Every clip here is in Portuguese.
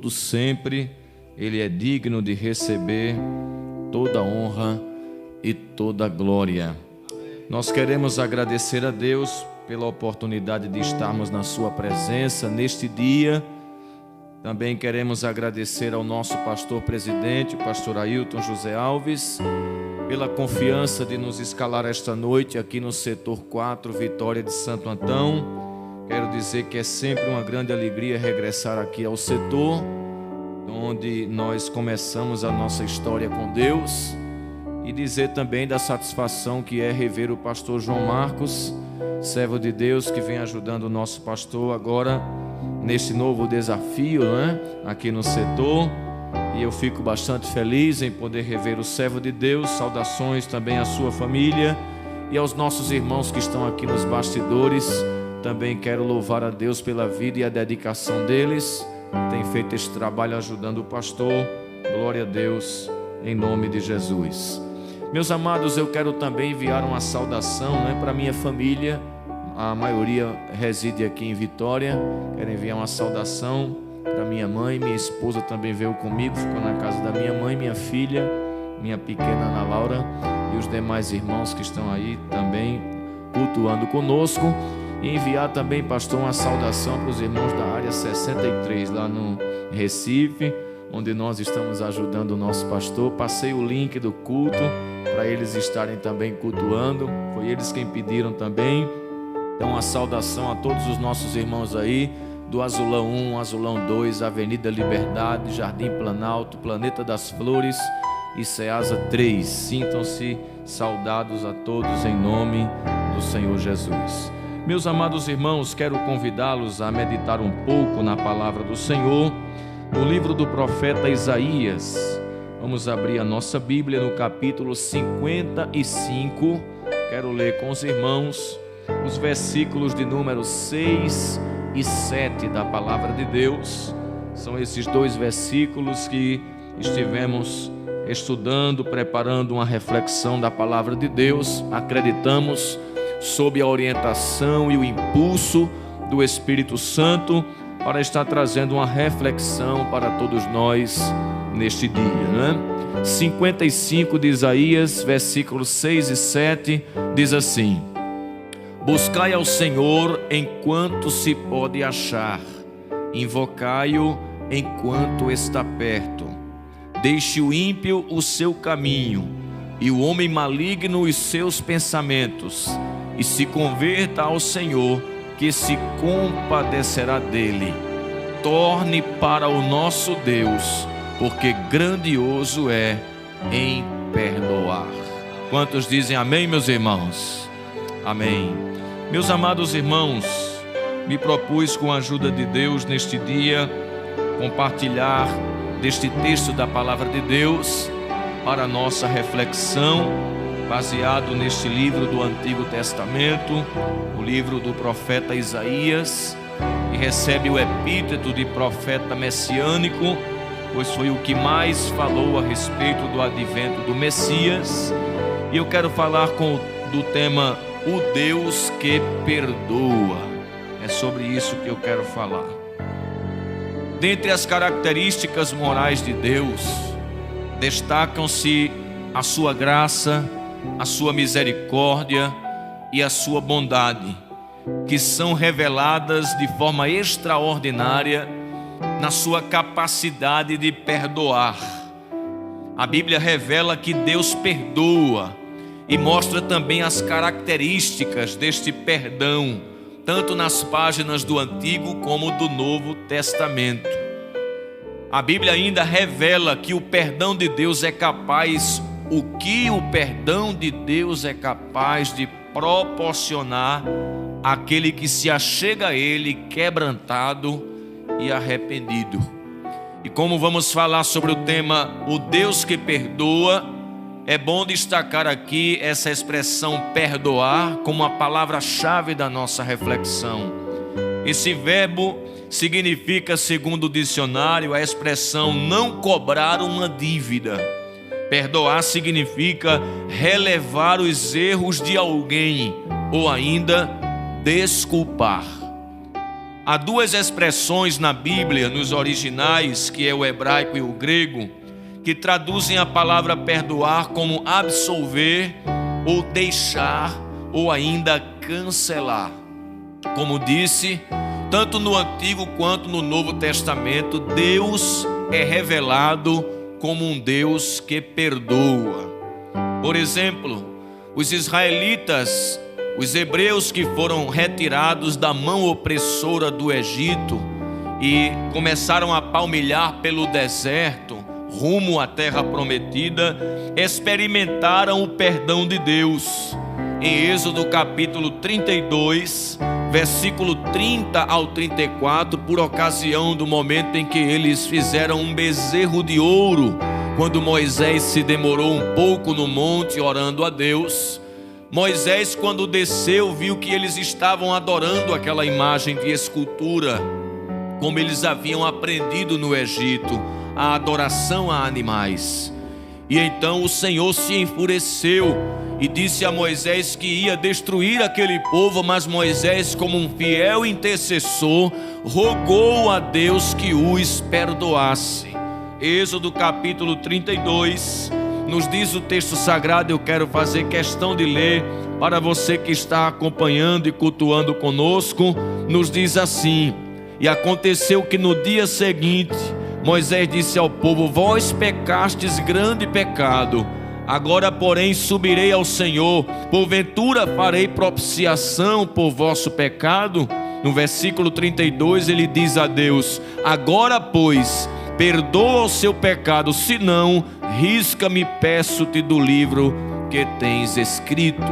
todo sempre. Ele é digno de receber toda honra e toda glória. Nós queremos agradecer a Deus pela oportunidade de estarmos na sua presença neste dia. Também queremos agradecer ao nosso pastor presidente, o pastor Ailton José Alves, pela confiança de nos escalar esta noite aqui no setor 4, Vitória de Santo Antão. Quero dizer que é sempre uma grande alegria regressar aqui ao setor, onde nós começamos a nossa história com Deus, e dizer também da satisfação que é rever o pastor João Marcos, servo de Deus, que vem ajudando o nosso pastor agora neste novo desafio, aqui no setor. E eu fico bastante feliz em poder rever o servo de Deus. Saudações também à sua família e aos nossos irmãos que estão aqui nos bastidores. Também quero louvar a Deus pela vida e a dedicação deles, tem feito este trabalho ajudando o pastor. Glória a Deus, em nome de Jesus. Meus amados, eu quero também enviar uma saudação para minha família. A maioria reside aqui em Vitória. Quero enviar uma saudação para minha mãe. Minha esposa também veio comigo, ficou na casa da minha mãe, minha filha, minha pequena Ana Laura, e os demais irmãos que estão aí também cultuando conosco. E enviar também, pastor, uma saudação para os irmãos da área 63, lá no Recife, onde nós estamos ajudando o nosso pastor. Passei o link do culto para eles estarem também cultuando. Foi eles quem pediram também. Então, uma saudação a todos os nossos irmãos aí, do Azulão 1, Azulão 2, Avenida Liberdade, Jardim Planalto, Planeta das Flores e Ceasa 3. Sintam-se saudados a todos em nome do Senhor Jesus. Meus amados irmãos, quero convidá-los a meditar um pouco na palavra do Senhor, no livro do profeta Isaías. Vamos abrir a nossa Bíblia no capítulo 55. Quero ler com os irmãos os versículos de número 6 e 7 da palavra de Deus. São esses dois versículos que estivemos estudando, preparando uma reflexão da palavra de Deus. Acreditamos, sob a orientação e o impulso do Espírito Santo, para estar trazendo uma reflexão para todos nós neste dia, 55 de Isaías, versículos 6 e 7, diz assim: buscai ao Senhor enquanto se pode achar, invocai-o enquanto está perto. Deixe o ímpio o seu caminho, e o homem maligno os seus pensamentos, e se converta ao Senhor, que se compadecerá dele. Torne para o nosso Deus, porque grandioso é em perdoar. Quantos dizem amém, meus irmãos? Amém. Meus amados irmãos, me propus, com a ajuda de Deus neste dia, compartilhar deste texto da palavra de Deus para a nossa reflexão, baseado neste livro do Antigo Testamento, o livro do profeta Isaías, que recebe o epíteto de profeta messiânico, pois foi o que mais falou a respeito do advento do Messias. E eu quero falar do tema o Deus que perdoa. É sobre isso que eu quero falar. Dentre as características morais de Deus, destacam-se a sua graça, a sua misericórdia e a sua bondade, que são reveladas de forma extraordinária na sua capacidade de perdoar. A Bíblia revela que Deus perdoa e mostra também as características deste perdão, tanto nas páginas do Antigo como do Novo Testamento. A Bíblia ainda revela que o perdão de Deus é capaz, o que o perdão de Deus é capaz de proporcionar àquele que se achega a Ele quebrantado e arrependido. E como vamos falar sobre o tema o Deus que perdoa, é bom destacar aqui essa expressão perdoar como a palavra-chave da nossa reflexão. Esse verbo significa, segundo o dicionário, a expressão não cobrar uma dívida. Perdoar significa relevar os erros de alguém ou ainda desculpar. Há duas expressões na Bíblia, nos originais, que é o hebraico e o grego, que traduzem a palavra perdoar como absolver, ou deixar, ou ainda cancelar. Como disse, tanto no Antigo quanto no Novo Testamento, Deus é revelado como um Deus que perdoa. Por exemplo, os israelitas, os hebreus que foram retirados da mão opressora do Egito e começaram a palmilhar pelo deserto, rumo à terra prometida, experimentaram o perdão de Deus. Em Êxodo capítulo 32, versículo 30 ao 34, por ocasião do momento em que eles fizeram um bezerro de ouro, quando Moisés se demorou um pouco no monte orando a Deus. Moisés, quando desceu, viu que eles estavam adorando aquela imagem de escultura, como eles haviam aprendido no Egito, a adoração a animais. E então o Senhor se enfureceu e disse a Moisés que ia destruir aquele povo, mas Moisés, como um fiel intercessor, rogou a Deus que os perdoasse. Êxodo capítulo 32, nos diz o texto sagrado, eu quero fazer questão de ler para você que está acompanhando e cultuando conosco. Nos diz assim: e aconteceu que no dia seguinte, Moisés disse ao povo: vós pecastes grande pecado, agora porém subirei ao Senhor, porventura farei propiciação por vosso pecado? No versículo 32 ele diz a Deus: agora pois, perdoa o seu pecado, senão risca-me, peço-te, do livro que tens escrito.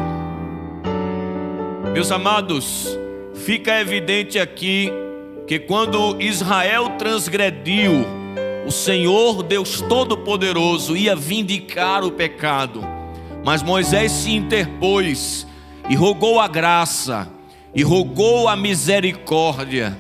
Meus amados, fica evidente aqui que quando Israel transgrediu, o Senhor Deus Todo-Poderoso ia vindicar o pecado, mas Moisés se interpôs e rogou a graça, e rogou a misericórdia,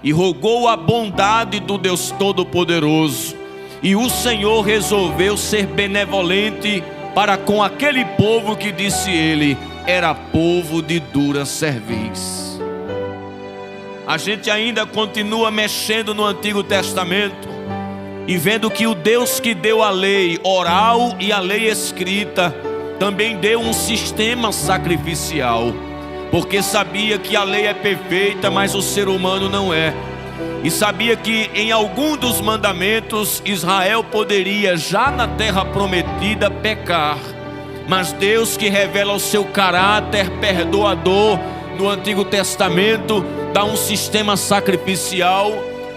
e rogou a bondade do Deus Todo-Poderoso. E o Senhor resolveu ser benevolente para com aquele povo que, disse ele, era povo de dura cerviz. A gente ainda continua mexendo no Antigo Testamento e vendo que o Deus que deu a lei oral e a lei escrita também deu um sistema sacrificial, porque sabia que a lei é perfeita, mas o ser humano não é. E sabia que em algum dos mandamentos Israel poderia, já na terra prometida, pecar. Mas Deus, que revela o seu caráter perdoador no Antigo Testamento, dá um sistema sacrificial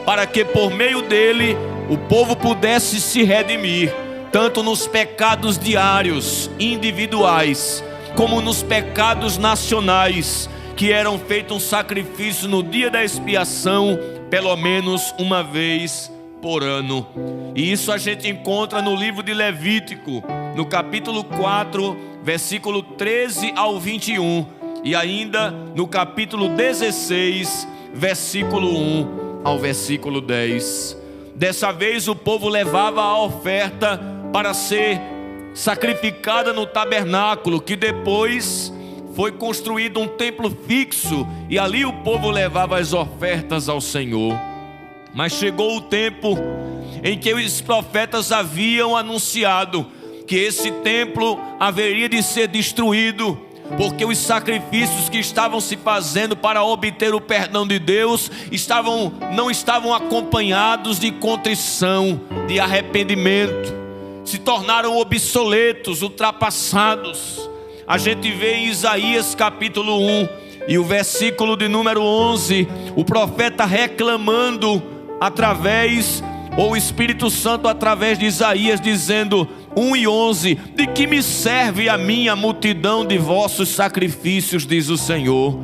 para que por meio dele o povo pudesse se redimir, tanto nos pecados diários, individuais, como nos pecados nacionais, que eram feitos um sacrifício no dia da expiação, pelo menos uma vez por ano. E isso a gente encontra no livro de Levítico, no capítulo 4, versículo 13 ao 21, e ainda no capítulo 16, versículo 1 ao versículo 10. Dessa vez o povo levava a oferta para ser sacrificada no tabernáculo, que depois foi construído um templo fixo, e ali o povo levava as ofertas ao Senhor. Mas chegou o tempo em que os profetas haviam anunciado que esse templo haveria de ser destruído, porque os sacrifícios que estavam se fazendo para obter o perdão de Deus não estavam acompanhados de contrição, de arrependimento, se tornaram obsoletos, ultrapassados. A gente vê em Isaías capítulo 1 e o versículo de número 11, o profeta reclamando ou o Espírito Santo através de Isaías, dizendo, 1 e 11, de que me serve a minha multidão de vossos sacrifícios, diz o Senhor.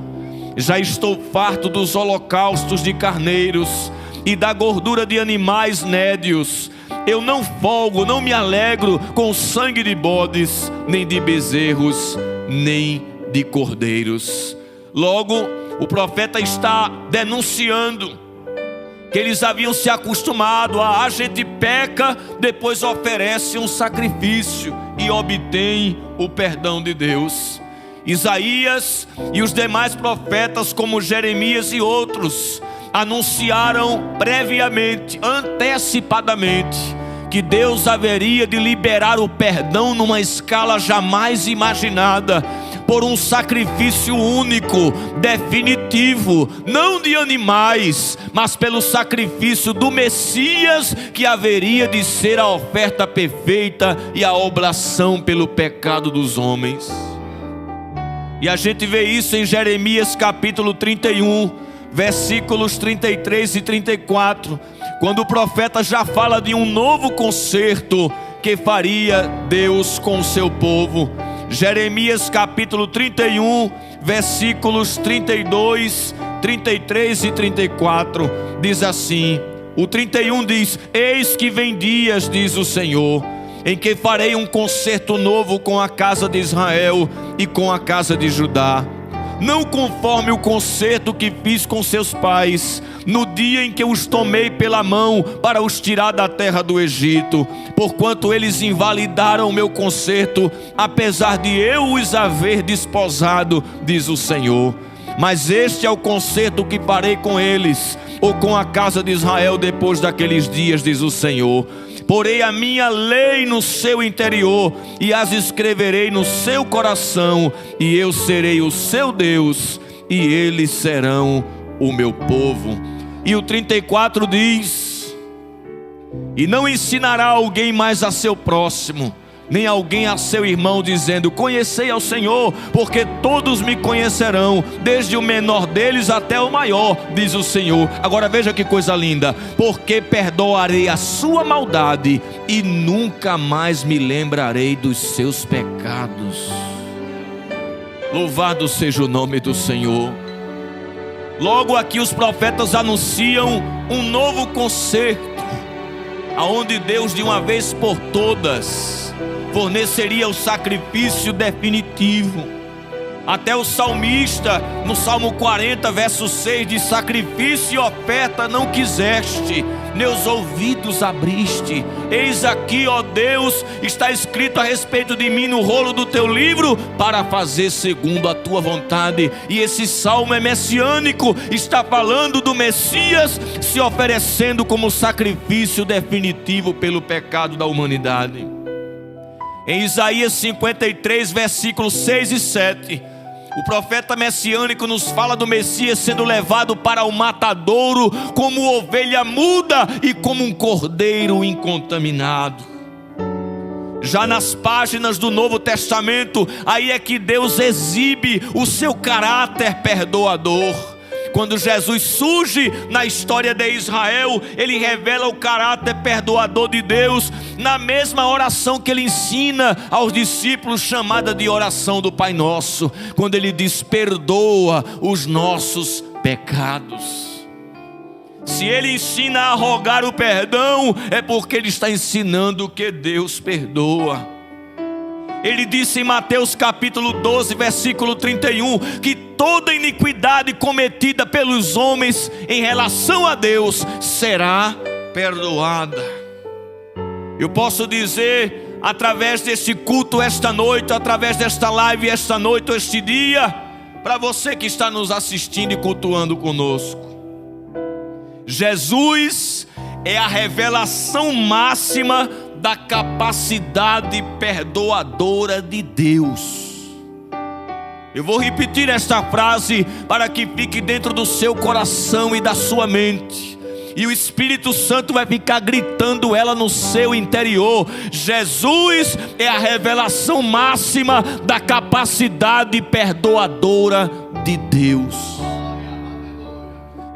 Já estou farto dos holocaustos de carneiros e da gordura de animais nédios. Eu não folgo, não me alegro com o sangue de bodes, nem de bezerros, nem de cordeiros. Logo, o profeta está denunciando que eles haviam se acostumado a gente peca, depois oferece um sacrifício e obtém o perdão de Deus. Isaías e os demais profetas, como Jeremias e outros, anunciaram previamente, antecipadamente, que Deus haveria de liberar o perdão numa escala jamais imaginada, por um sacrifício único, definitivo, não de animais, mas pelo sacrifício do Messias, que haveria de ser a oferta perfeita e a oblação pelo pecado dos homens. E a gente vê isso em Jeremias capítulo 31, versículos 33 e 34, quando o profeta já fala de um novo concerto que faria Deus com o seu povo. Jeremias capítulo 31, versículos 32, 33 e 34, diz assim, o 31 diz: eis que vem dias, diz o Senhor, em que farei um concerto novo com a casa de Israel e com a casa de Judá, não conforme o concerto que fiz com seus pais, no dia em que os tomei pela mão para os tirar da terra do Egito, porquanto eles invalidaram o meu concerto, apesar de eu os haver desposado, diz o Senhor. Mas este é o concerto que farei com eles, ou com a casa de Israel depois daqueles dias, diz o Senhor. Porei a minha lei no seu interior e as escreverei no seu coração, e eu serei o seu Deus e eles serão o meu povo. E o 34 diz: e não ensinará alguém mais a seu próximo, nem alguém a seu irmão, dizendo: conhecei ao Senhor, porque todos me conhecerão, desde o menor deles até o maior, diz o Senhor. Agora veja que coisa linda: porque perdoarei a sua maldade e nunca mais me lembrarei dos seus pecados. Louvado seja o nome do Senhor. Logo aqui os profetas anunciam um novo concerto, aonde Deus de uma vez por todas forneceria o sacrifício definitivo. Até o salmista, no Salmo 40, verso 6, diz: sacrifício e oferta não quiseste, meus ouvidos abriste. Eis aqui, ó Deus, está escrito a respeito de mim no rolo do teu livro, para fazer segundo a tua vontade. E esse salmo é messiânico, está falando do Messias se oferecendo como sacrifício definitivo pelo pecado da humanidade. Em Isaías 53, versículos 6 e 7, o profeta messiânico nos fala do Messias sendo levado para o matadouro como ovelha muda e como um cordeiro incontaminado. Já nas páginas do Novo Testamento, aí é que Deus exibe o seu caráter perdoador. Quando Jesus surge na história de Israel, ele revela o caráter perdoador de Deus na mesma oração que ele ensina aos discípulos, chamada de oração do Pai Nosso, quando ele diz: perdoa os nossos pecados. Se ele ensina a rogar o perdão, é porque ele está ensinando que Deus perdoa. Ele disse em Mateus capítulo 12, versículo 31, que toda iniquidade cometida pelos homens em relação a Deus será perdoada. Eu posso dizer, através deste culto esta noite, através desta live esta noite, este dia, para você que está nos assistindo e cultuando conosco: Jesus é a revelação máxima da capacidade perdoadora de Deus. Eu vou repetir esta frase para que fique dentro do seu coração e da sua mente, e o Espírito Santo vai ficar gritando ela no seu interior. Jesus é a revelação máxima da capacidade perdoadora de Deus.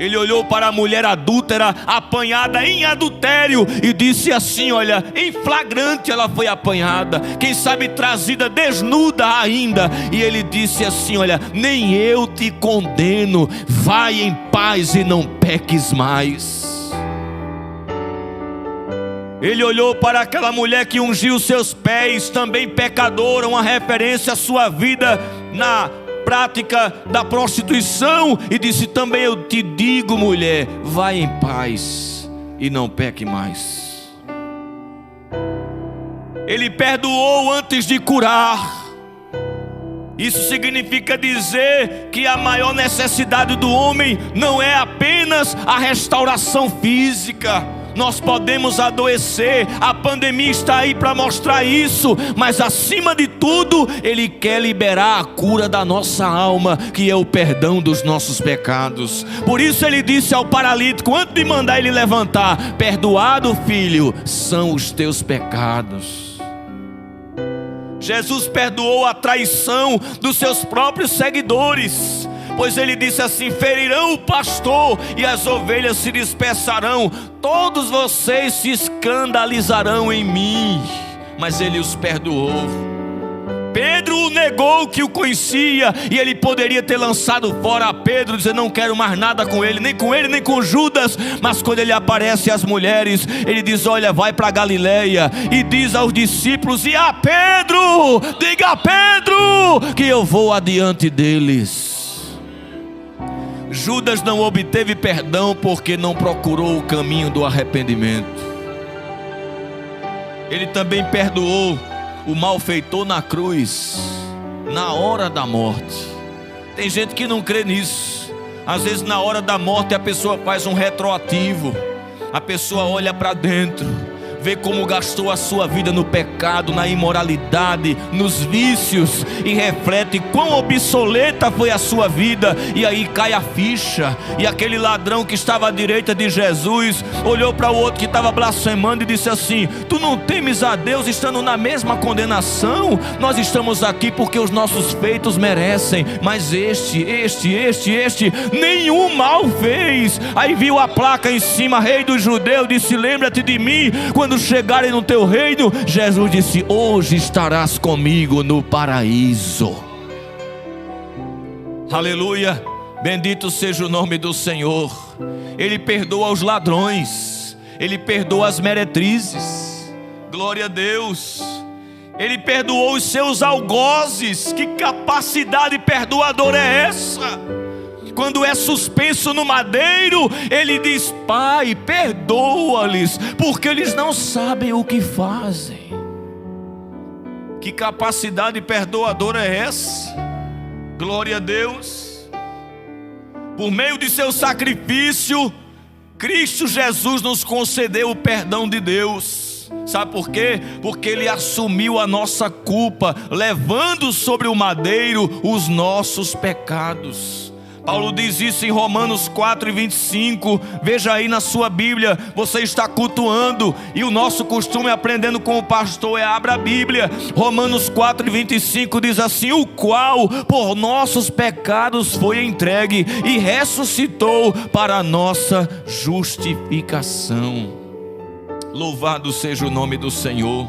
Ele olhou para a mulher adúltera, apanhada em adultério, e disse assim: olha, em flagrante ela foi apanhada, quem sabe trazida desnuda ainda. E ele disse assim: olha, nem eu te condeno, vai em paz e não peques mais. Ele olhou para aquela mulher que ungiu seus pés, também pecadora, uma referência à sua vida na prática da prostituição, e disse: também eu te digo, mulher, vai em paz e não peque mais. Ele perdoou antes de curar. Isso significa dizer que a maior necessidade do homem não é apenas a restauração física. Nós podemos adoecer, a pandemia está aí para mostrar isso, mas acima de tudo, Ele quer liberar a cura da nossa alma, que é o perdão dos nossos pecados. Por isso Ele disse ao paralítico, antes de mandar ele levantar: perdoado, filho, são os teus pecados. Jesus perdoou a traição dos seus próprios seguidores, pois Ele disse assim: ferirão o pastor e as ovelhas se dispersarão, todos vocês se escandalizarão em mim. Mas Ele os perdoou. Pedro o negou que o conhecia, e ele poderia ter lançado fora a Pedro, dizendo: não quero mais nada com ele, nem com Judas. Mas quando ele aparece às mulheres, ele diz: olha, vai para Galileia e diz aos discípulos e a Pedro, diga a Pedro que eu vou adiante deles. Judas não obteve perdão porque não procurou o caminho do arrependimento. Ele também perdoou o malfeitor na cruz, na hora da morte. Tem gente que não crê nisso. Às vezes na hora da morte a pessoa faz um retroativo. A pessoa olha para dentro, vê como gastou a sua vida no pecado, na imoralidade, nos vícios, e reflete quão obsoleta foi a sua vida, e aí cai a ficha. E aquele ladrão que estava à direita de Jesus olhou para o outro que estava blasfemando e disse assim: tu não temes a Deus estando na mesma condenação? Nós estamos aqui porque os nossos feitos merecem, mas este nenhum mal fez. Aí viu a placa em cima: Rei dos Judeus, disse: lembra-te de mim quando chegarem no teu reino. Jesus disse: hoje estarás comigo no paraíso. Aleluia, bendito seja o nome do Senhor. Ele perdoa os ladrões, Ele perdoa as meretrizes. Glória a Deus. Ele perdoou os seus algozes. Que capacidade perdoadora é essa? Quando é suspenso no madeiro, Ele diz: Pai, perdoa-lhes, porque eles não sabem o que fazem. Que capacidade perdoadora é essa? Glória a Deus. Por meio de seu sacrifício, Cristo Jesus nos concedeu o perdão de Deus. Sabe por quê? Porque Ele assumiu a nossa culpa, levando sobre o madeiro os nossos pecados. Paulo diz isso em Romanos 4:25. Veja aí na sua Bíblia. Você está cultuando, e o nosso costume, aprendendo com o pastor, é: abra a Bíblia. Romanos 4:25 diz assim: o qual por nossos pecados foi entregue e ressuscitou para a nossa justificação. Louvado seja o nome do Senhor.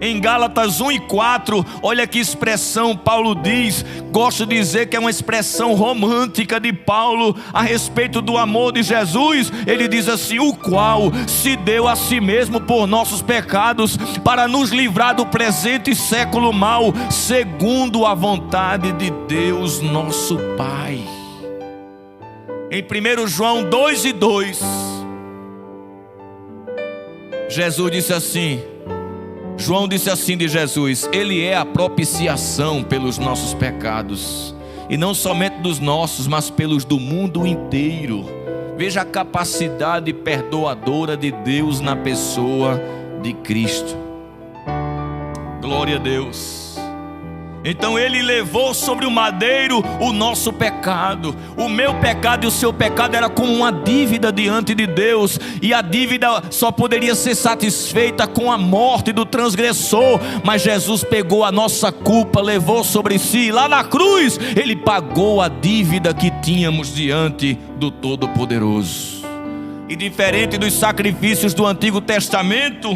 Em Gálatas 1:4, olha que expressão Paulo diz. Gosto de dizer que é uma expressão romântica de Paulo a respeito do amor de Jesus. Ele diz assim: o qual se deu a si mesmo por nossos pecados, para nos livrar do presente século mau, segundo a vontade de Deus nosso Pai. Em 1 João 2:2, Jesus disse assim, João disse assim de Jesus: Ele é a propiciação pelos nossos pecados, e não somente dos nossos, mas pelos do mundo inteiro. Veja a capacidade perdoadora de Deus na pessoa de Cristo. Glória a Deus. Então Ele levou sobre o madeiro o nosso pecado. O meu pecado e o seu pecado era como uma dívida diante de Deus, e a dívida só poderia ser satisfeita com a morte do transgressor. Mas Jesus pegou a nossa culpa, levou sobre si, e lá na cruz Ele pagou a dívida que tínhamos diante do Todo-Poderoso. E diferente dos sacrifícios do Antigo Testamento,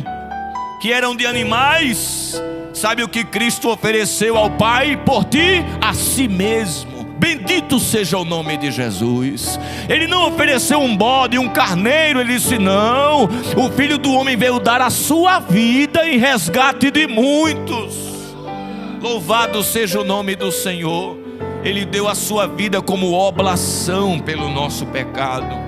que eram de animais, sabe o que Cristo ofereceu ao Pai por ti? A si mesmo. Bendito seja o nome de Jesus. Ele não ofereceu um bode, um carneiro. Ele disse: não, o Filho do Homem veio dar a sua vida em resgate de muitos. Louvado seja o nome do Senhor. Ele deu a sua vida como oblação pelo nosso pecado.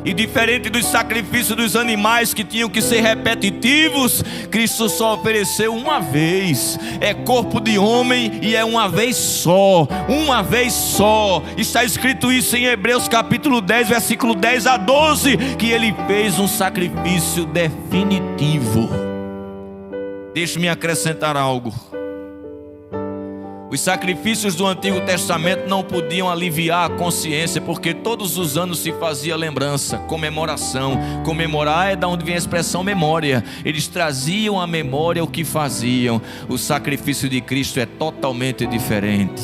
E diferente dos sacrifícios dos animais que tinham que ser repetitivos, Cristo só ofereceu uma vez. É corpo de homem e é uma vez só. Uma vez só. Está escrito isso em Hebreus capítulo 10, versículo 10 a 12, que Ele fez um sacrifício definitivo. Deixe-me acrescentar algo. Os sacrifícios do Antigo Testamento não podiam aliviar a consciência, porque todos os anos se fazia lembrança, comemoração. Comemorar é da onde vem a expressão memória. Eles traziam à memória o que faziam. O sacrifício de Cristo é totalmente diferente.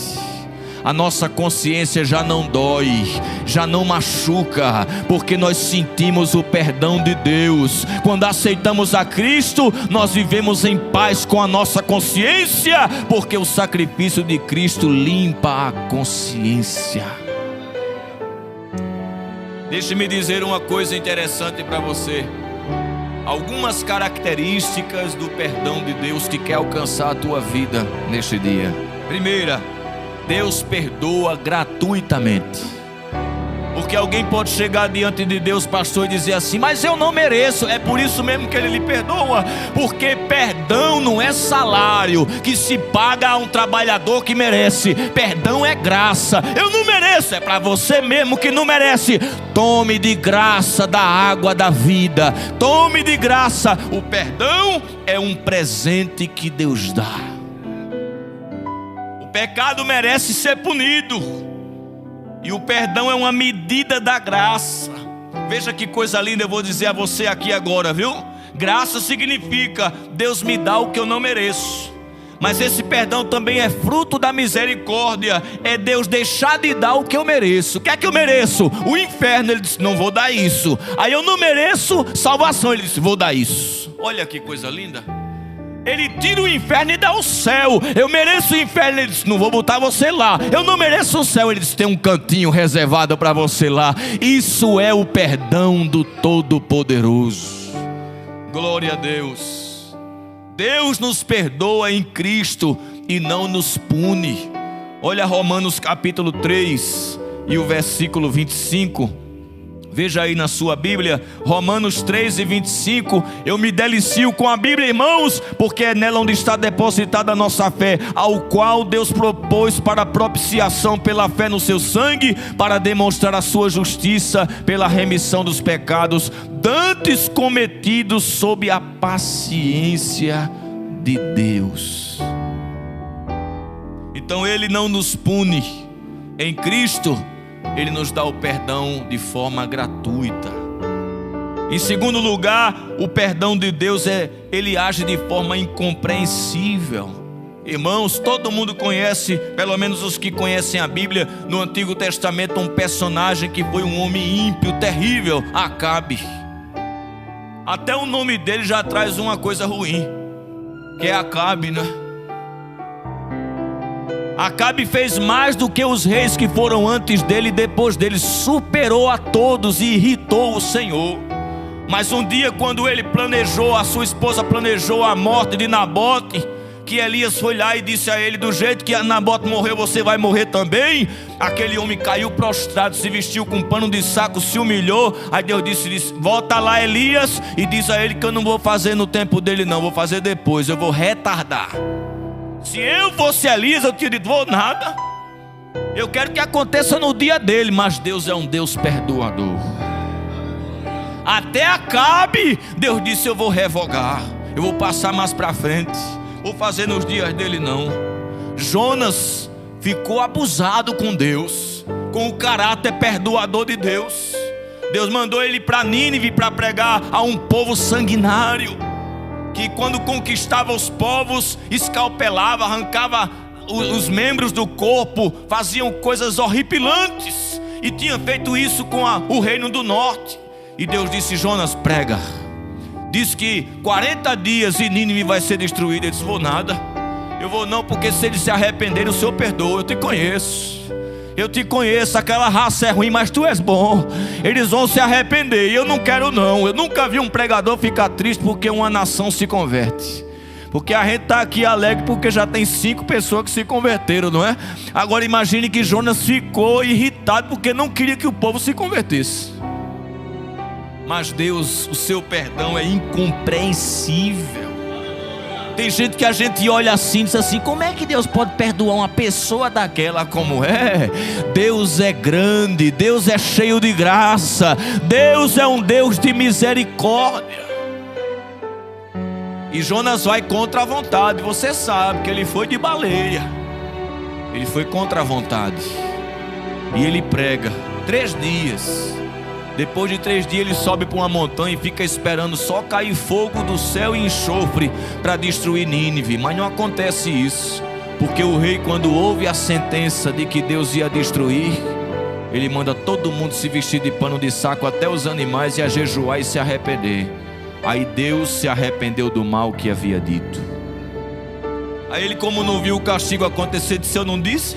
A nossa consciência já não dói, já não machuca, porque nós sentimos o perdão de Deus. Quando aceitamos a Cristo, nós vivemos em paz com a nossa consciência, porque o sacrifício de Cristo limpa a consciência. Deixe-me dizer uma coisa interessante para você. Algumas características do perdão de Deus que quer alcançar a tua vida neste dia. Primeira, Deus perdoa gratuitamente. Porque alguém pode chegar diante de Deus, pastor, e dizer assim: mas eu não mereço. É por isso mesmo que Ele lhe perdoa. Porque perdão não é salário que se paga a um trabalhador que merece. Perdão é graça. Eu não mereço, é para você mesmo que não merece. Tome de graça da água da vida. Tome de graça. O perdão é um presente que Deus dá. O pecado merece ser punido, e o perdão é uma medida da graça. Veja que coisa linda eu vou dizer a você aqui agora, viu? Graça significa Deus me dá o que eu não mereço. Mas esse perdão também é fruto da misericórdia. É Deus deixar de dar o que eu mereço. O que é que eu mereço? O inferno. Ele disse: não vou dar isso. Aí eu não mereço salvação. Ele disse: vou dar isso. Olha que coisa linda. Ele tira o inferno e dá o céu. Eu mereço o inferno. Ele disse: não vou botar você lá. Eu não mereço o céu. Ele disse: tem um cantinho reservado para você lá. Isso é o perdão do Todo-Poderoso. Glória a Deus. Deus nos perdoa em Cristo e não nos pune. Olha Romanos capítulo 3 e o versículo 25. Veja aí na sua Bíblia, Romanos 3 e 25. Eu me delicio com a Bíblia, irmãos, porque é nela onde está depositada a nossa fé, ao qual Deus propôs para propiciação pela fé no seu sangue, para demonstrar a sua justiça pela remissão dos pecados dantes cometidos sob a paciência de Deus. Então Ele não nos pune. Em Cristo Ele nos dá o perdão de forma gratuita. Em segundo lugar, o perdão de Deus Ele age de forma incompreensível. Irmãos, todo mundo conhece, pelo menos os que conhecem a Bíblia, no Antigo Testamento, um personagem que foi um homem ímpio, terrível, Acabe. Até o nome dele já traz uma coisa ruim, que é Acabe, né? Acabe fez mais do que os reis que foram antes dele e depois dele. Superou a todos e irritou o Senhor. Mas um dia, quando ele planejou, a sua esposa planejou a morte de Nabote, que Elias foi lá e disse a ele: do jeito que Nabote morreu, você vai morrer também. Aquele homem caiu prostrado, se vestiu com um pano de saco, se humilhou. Aí Deus disse: volta lá, Elias, e diz a ele que eu não vou fazer no tempo dele não, vou fazer depois, eu vou retardar. Se eu fosse Elias, eu tinha dito: vou nada, eu quero que aconteça no dia dele. Mas Deus é um Deus perdoador. Até Acabe, Deus disse: eu vou revogar, eu vou passar mais para frente, vou fazer nos dias dele não. Jonas ficou abusado com Deus, com o caráter perdoador de Deus. Deus mandou ele para Nínive para pregar a um povo sanguinário, que quando conquistava os povos, escalpelava, arrancava os membros do corpo, faziam coisas horripilantes, e tinha feito isso com o reino do norte. E Deus disse: Jonas, prega, diz que 40 dias e Nínive vai ser destruída. Ele disse: vou nada, eu vou não, porque se eles se arrependerem, o Senhor perdoa. Eu te conheço, eu te conheço, aquela raça é ruim, mas tu és bom. Eles vão se arrepender e eu não quero não. Eu nunca vi um pregador ficar triste porque uma nação se converte. Porque a gente está aqui alegre porque já tem 5 pessoas que se converteram, não é? Agora imagine que Jonas ficou irritado porque não queria que o povo se convertesse. Mas Deus, o seu perdão é incompreensível. Tem gente que a gente olha assim e diz assim: como é que Deus pode perdoar uma pessoa daquela como é? Deus é grande, Deus é cheio de graça, Deus é um Deus de misericórdia. E Jonas vai contra a vontade. Você sabe que ele foi de baleia, ele foi contra a vontade. E ele prega 3 dias. Depois de 3 dias ele sobe para uma montanha e fica esperando só cair fogo do céu e enxofre para destruir Nínive. Mas não acontece isso, porque o rei, quando ouve a sentença de que Deus ia destruir, ele manda todo mundo se vestir de pano de saco, até os animais, e a jejuar e se arrepender. Aí Deus se arrependeu do mal que havia dito. Aí ele, como não viu o castigo acontecer, disse: eu não disse?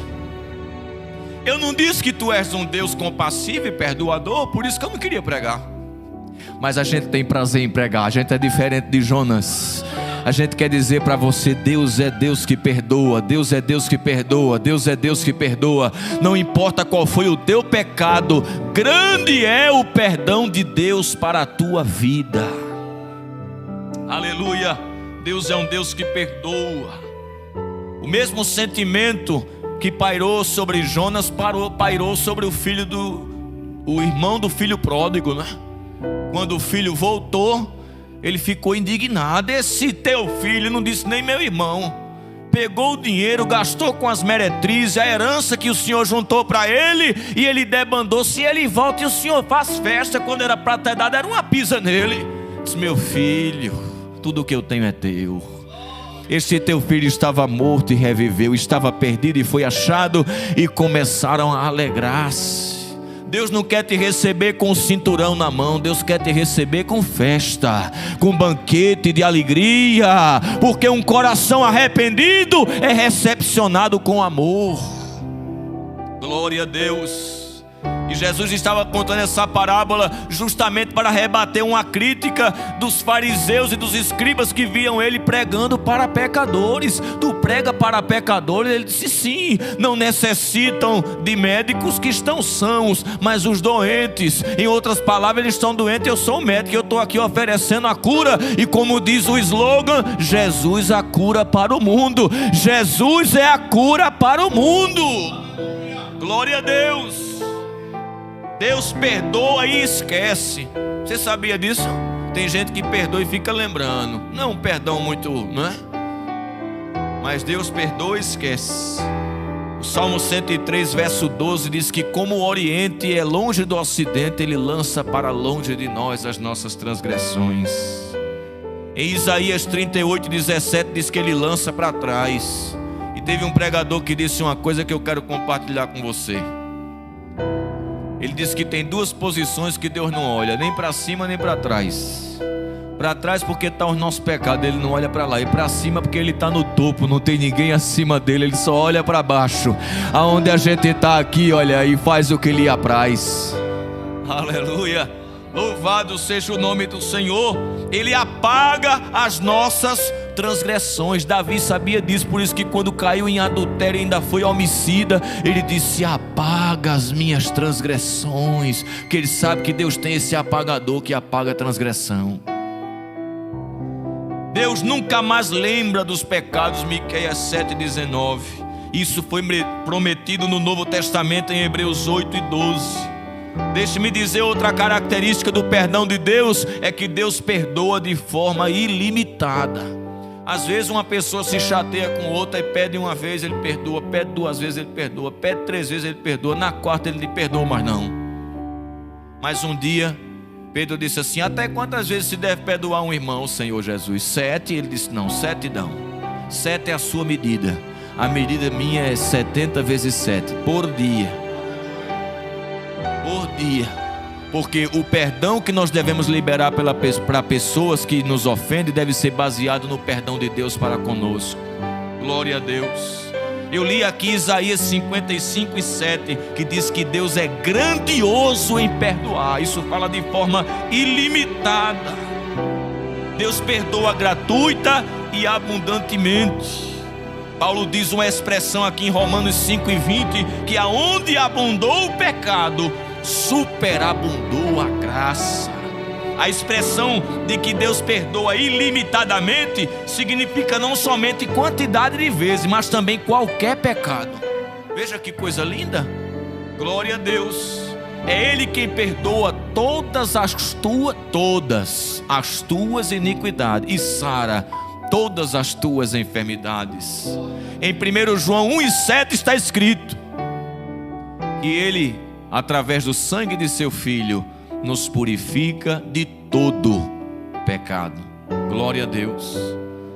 Eu não disse que tu és um Deus compassivo e perdoador? Por isso que eu não queria pregar. Mas a gente tem prazer em pregar. A gente é diferente de Jonas. A gente quer dizer para você: Deus é Deus que perdoa, Deus é Deus que perdoa, Deus é Deus que perdoa. Não importa qual foi o teu pecado, grande é o perdão de Deus para a tua vida. Aleluia. Deus é um Deus que perdoa. O mesmo sentimento que pairou sobre Jonas pairou sobre o irmão do filho pródigo, né? Quando o filho voltou, ele ficou indignado. Esse teu filho, não disse nem meu irmão, pegou o dinheiro, gastou com as meretrizes, a herança que o Senhor juntou para ele, e ele debandou. Se ele volta e o Senhor faz festa, quando era para ter dado, era uma pisa nele. Disse: meu filho, tudo que eu tenho é teu. Este teu filho estava morto e reviveu, estava perdido e foi achado, e começaram a alegrar-se. Deus não quer te receber com o cinturão na mão, Deus quer te receber com festa, com banquete de alegria, porque um coração arrependido é recepcionado com amor. Glória a Deus. E Jesus estava contando essa parábola justamente para rebater uma crítica dos fariseus e dos escribas que viam ele pregando para pecadores. Tu prega para pecadores? Ele disse: sim, não necessitam de médicos que estão sãos, mas os doentes. Em outras palavras, eles estão doentes, eu sou o médico, eu estou aqui oferecendo a cura. E como diz o slogan, Jesus a cura para o mundo. Jesus é a cura para o mundo. Glória a Deus. Deus perdoa e esquece. Você sabia disso? Tem gente que perdoa e fica lembrando. Não é um perdão muito, não é? Mas Deus perdoa e esquece. O Salmo 103, verso 12 diz que como o Oriente é longe do Ocidente, Ele lança para longe de nós as nossas transgressões. Em Isaías 38, 17 diz que Ele lança para trás. E teve um pregador que disse uma coisa que eu quero compartilhar com você. Ele disse que tem 2 posições que Deus não olha, nem para cima nem para trás. Para trás porque está os nossos pecados, Ele não olha para lá. E para cima porque Ele está no topo, não tem ninguém acima dele, Ele só olha para baixo. Aonde a gente está aqui, olha, e faz o que lhe apraz. Aleluia. Louvado seja o nome do Senhor. Ele apaga as nossas transgressões. Davi sabia disso, por isso que quando caiu em adultério, ainda foi homicida, ele disse: apaga as minhas transgressões. Porque ele sabe que Deus tem esse apagador que apaga a transgressão. Deus nunca mais lembra dos pecados. Miqueias 7,19. Isso foi prometido no Novo Testamento em Hebreus 8:12. Deixe-me dizer outra característica do perdão de Deus, é que Deus perdoa de forma ilimitada. Às vezes uma pessoa se chateia com outra e pede uma vez, Ele perdoa, pede 2 vezes, Ele perdoa, pede 3 vezes, Ele perdoa, na 4ª Ele lhe perdoa, mas não. Mas um dia Pedro disse assim: até quantas vezes se deve perdoar um irmão, Senhor Jesus? 7? Ele disse: não, 7 não. 7 é a sua medida. A medida minha é 70 vezes 7 por dia. Por dia. Porque o perdão que nós devemos liberar para pessoas que nos ofendem deve ser baseado no perdão de Deus para conosco. Glória a Deus. Eu li aqui Isaías 55:7, que diz que Deus é grandioso em perdoar. Isso fala de forma ilimitada. Deus perdoa gratuita e abundantemente. Paulo diz uma expressão aqui em Romanos 5:20, que aonde abundou o pecado, superabundou a graça. A expressão de que Deus perdoa ilimitadamente significa não somente quantidade de vezes, mas também qualquer pecado. Veja que coisa linda. Glória a Deus. É Ele quem perdoa todas as tuas iniquidades e sara todas as tuas enfermidades. Em 1 João 1,7 está escrito que Ele, através do sangue de seu Filho, nos purifica de todo pecado. Glória a Deus.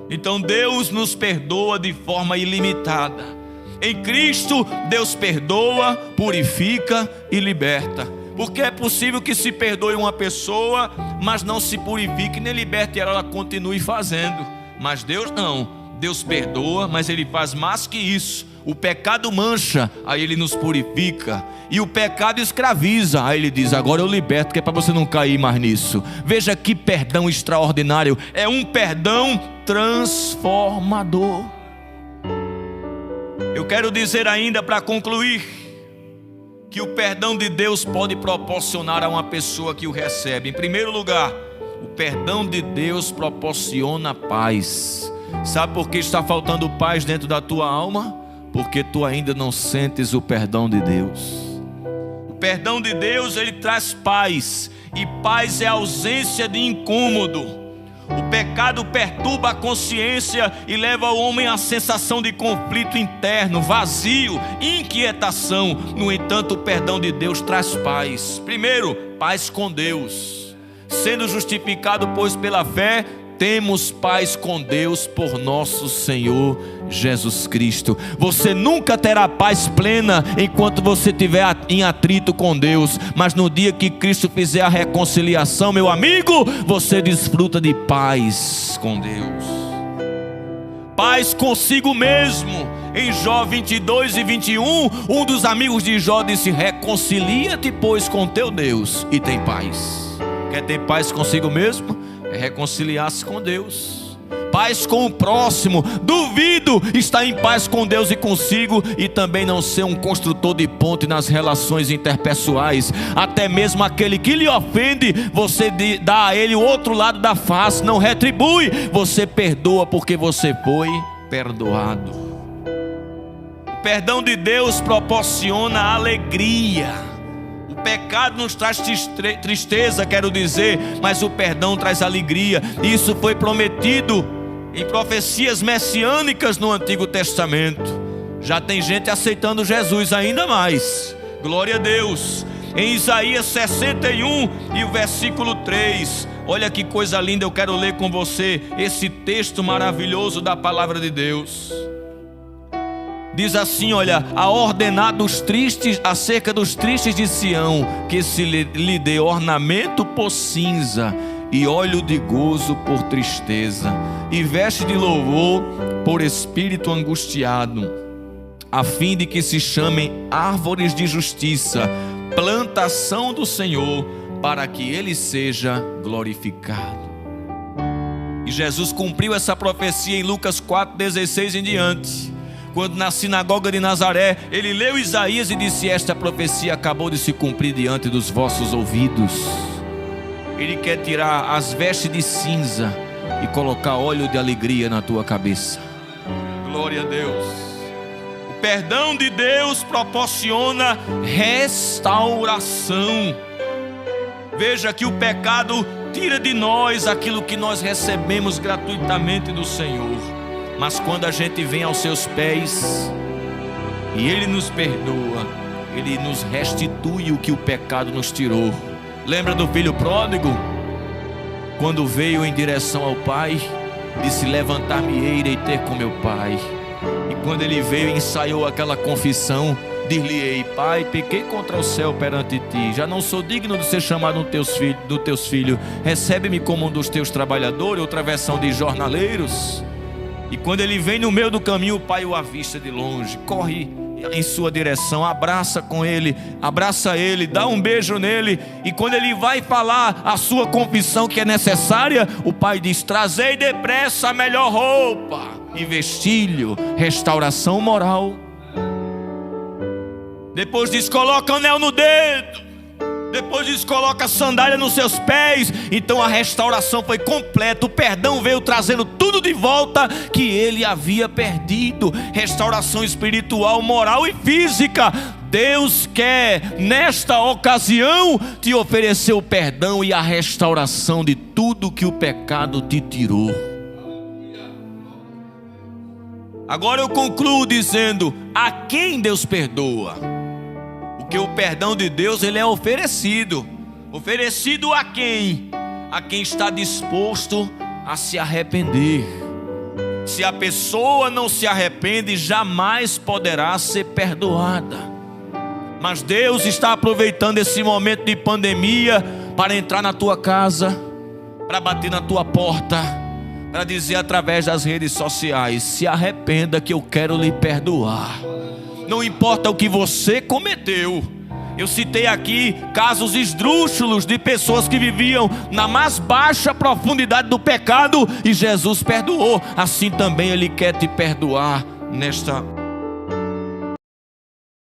Então Deus nos perdoa de forma ilimitada. Em Cristo, Deus perdoa, purifica e liberta. Porque é possível que se perdoe uma pessoa, mas não se purifique nem liberte, ela continue fazendo. Mas Deus não. Deus perdoa, mas Ele faz mais que isso. O pecado mancha, aí Ele nos purifica. E o pecado escraviza, aí Ele diz: agora eu liberto, que é para você não cair mais nisso. Veja que perdão extraordinário. É um perdão transformador. Eu quero dizer ainda, para concluir, que o perdão de Deus pode proporcionar a uma pessoa que o recebe. Em primeiro lugar, o perdão de Deus proporciona paz. Sabe por que está faltando paz dentro da tua alma? Porque tu ainda não sentes o perdão de Deus. O perdão de Deus, ele traz paz. E paz é ausência de incômodo. O pecado perturba a consciência e leva o homem à sensação de conflito interno, vazio, inquietação. No entanto, o perdão de Deus traz paz. Primeiro, paz com Deus. Sendo justificado, pois, pela fé, temos paz com Deus por nosso Senhor Jesus Cristo. Você nunca terá paz plena enquanto você estiver em atrito com Deus. Mas no dia que Cristo fizer a reconciliação, meu amigo, você desfruta de paz com Deus. Paz consigo mesmo. Em Jó 22 e 21, um dos amigos de Jó disse: reconcilia-te, pois, com teu Deus e tem paz. Quer ter paz consigo mesmo? É reconciliar-se com Deus. Paz com o próximo. Duvido estar em paz com Deus e consigo, e também não ser um construtor de ponte nas relações interpessoais. Até mesmo aquele que lhe ofende, você dá a ele o outro lado da face, não retribui. Você perdoa porque você foi perdoado. O perdão de Deus proporciona alegria. O pecado nos traz tristeza, quero dizer, mas o perdão traz alegria. Isso foi prometido em profecias messiânicas no Antigo Testamento. Já tem gente aceitando Jesus ainda mais. Glória a Deus. Em Isaías 61 e o versículo 3, olha que coisa linda, eu quero ler com você esse texto maravilhoso da palavra de Deus. Diz assim, olha: a ordenar dos tristes, acerca dos tristes de Sião, que se lhe dê ornamento por cinza, e óleo de gozo por tristeza, e veste de louvor por espírito angustiado, a fim de que se chamem árvores de justiça, plantação do Senhor, para que Ele seja glorificado. E Jesus cumpriu essa profecia em Lucas 4,16 em diante. Quando na sinagoga de Nazaré, ele leu Isaías e disse: esta profecia acabou de se cumprir diante dos vossos ouvidos. Ele quer tirar as vestes de cinza e colocar óleo de alegria na tua cabeça. Glória a Deus. O perdão de Deus proporciona restauração. Veja que o pecado tira de nós aquilo que nós recebemos gratuitamente do Senhor. Mas quando a gente vem aos seus pés e Ele nos perdoa, Ele nos restitui o que o pecado nos tirou. Lembra do filho pródigo? Quando veio em direção ao pai, disse: levantar-me-ei, irei ter com meu pai. E quando ele veio e ensaiou aquela confissão, dir-lhe-ei: pai, pequei contra o céu perante ti, já não sou digno de ser chamado dos teus filhos, recebe-me como um dos teus trabalhadores. Outra versão de jornaleiros. E quando ele vem no meio do caminho, o pai o avista de longe, corre em sua direção, abraça ele, dá um beijo nele. E quando ele vai falar a sua confissão que é necessária, o pai diz: trazei depressa a melhor roupa e vestilho, restauração moral. Depois diz: coloca anel no dedo. Depois disso, coloca a sandália nos seus pés. Então a restauração foi completa. O perdão veio trazendo tudo de volta que ele havia perdido. Restauração espiritual, moral e física. Deus quer, nesta ocasião, te oferecer o perdão e a restauração de tudo que o pecado te tirou. Agora eu concluo dizendo: a quem Deus perdoa? Porque o perdão de Deus, ele é oferecido. Oferecido a quem? A quem está disposto a se arrepender. Se a pessoa não se arrepende, jamais poderá ser perdoada. Mas Deus está aproveitando esse momento de pandemia para entrar na tua casa, para bater na tua porta, para dizer através das redes sociais: se arrependa que eu quero lhe perdoar. Não importa o que você cometeu. Eu citei aqui casos esdrúxulos de pessoas que viviam na mais baixa profundidade do pecado e Jesus perdoou. Assim também Ele quer te perdoar nesta